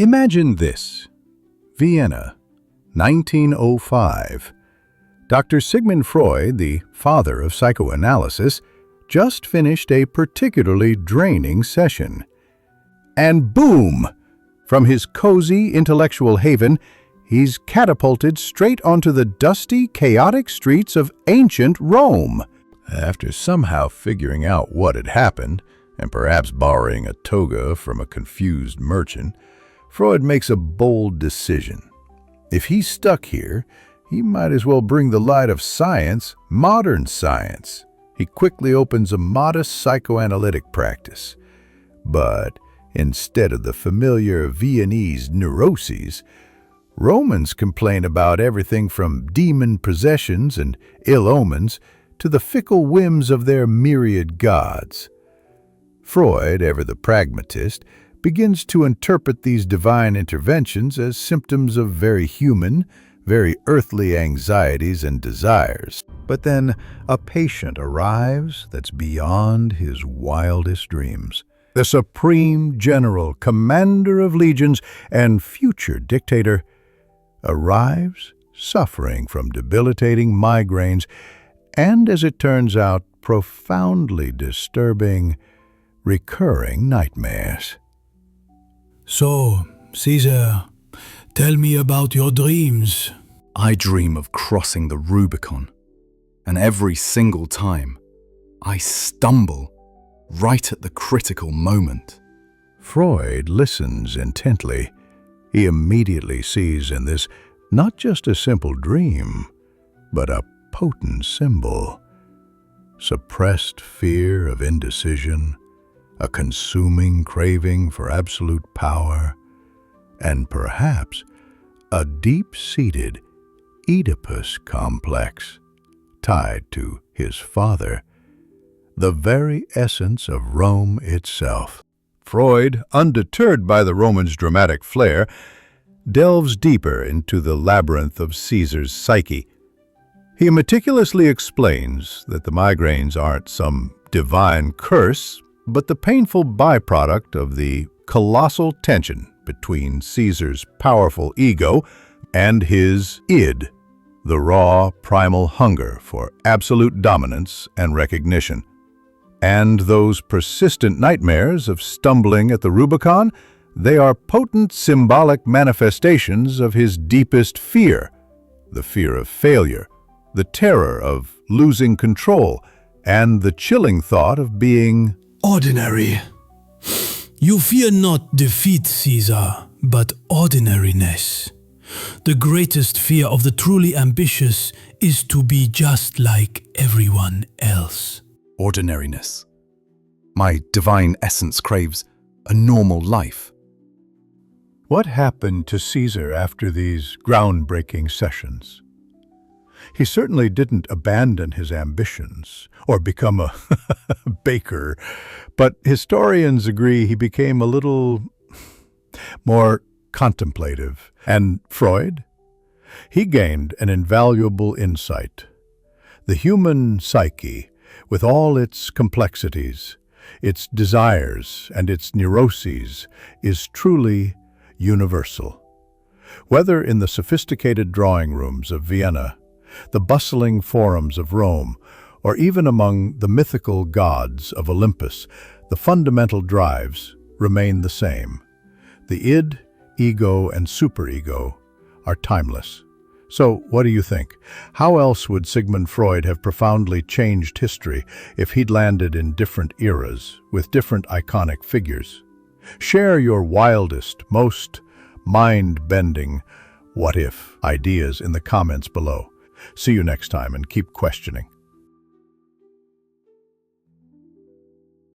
Imagine this. Vienna, 1905. Dr. Sigmund Freud, the father of psychoanalysis, just finished a particularly draining session. And boom! From his cozy intellectual haven, he's catapulted straight onto the dusty, chaotic streets of ancient Rome. After somehow figuring out what had happened, and perhaps borrowing a toga from a confused merchant, Freud makes a bold decision. If he's stuck here, he might as well bring the light of science, modern science. He quickly opens a modest psychoanalytic practice. But instead of the familiar Viennese neuroses, Romans complain about everything from demon possessions and ill omens to the fickle whims of their myriad gods. Freud, ever the pragmatist, begins to interpret these divine interventions as symptoms of very human, very earthly anxieties and desires. But then a patient arrives that's beyond his wildest dreams. The supreme general, commander of legions, and future dictator arrives suffering from debilitating migraines and, as it turns out, profoundly disturbing, recurring nightmares. So, Caesar, tell me about your dreams. I dream of crossing the Rubicon, and every single time, I stumble right at the critical moment. Freud listens intently. He immediately sees in this not just a simple dream, but a potent symbol. Suppressed fear of indecision, a consuming craving for absolute power, and perhaps a deep-seated Oedipus complex tied to his father, the very essence of Rome itself. Freud, undeterred by the Romans' dramatic flair, delves deeper into the labyrinth of Caesar's psyche. He meticulously explains that the migraines aren't some divine curse, but the painful byproduct of the colossal tension between Caesar's powerful ego and his id, the raw, primal hunger for absolute dominance and recognition. And those persistent nightmares of stumbling at the Rubicon, they are potent symbolic manifestations of his deepest fear, the fear of failure, the terror of losing control, and the chilling thought of being ordinary. You fear not defeat, Caesar, but ordinariness. The greatest fear of the truly ambitious is to be just like everyone else. Ordinariness. My divine essence craves a normal life. What happened to Caesar after these groundbreaking sessions? He certainly didn't abandon his ambitions or become a baker, but historians agree he became a little more contemplative. And Freud? He gained an invaluable insight. The human psyche, with all its complexities, its desires and its neuroses, is truly universal. Whether in the sophisticated drawing rooms of Vienna, the bustling forums of Rome, or even among the mythical gods of Olympus, the fundamental drives remain the same. The id, ego, and superego are timeless. So, what do you think? How else would Sigmund Freud have profoundly changed history if he'd landed in different eras with different iconic figures? Share your wildest, most mind-bending what-if ideas in the comments below. See you next time and keep questioning.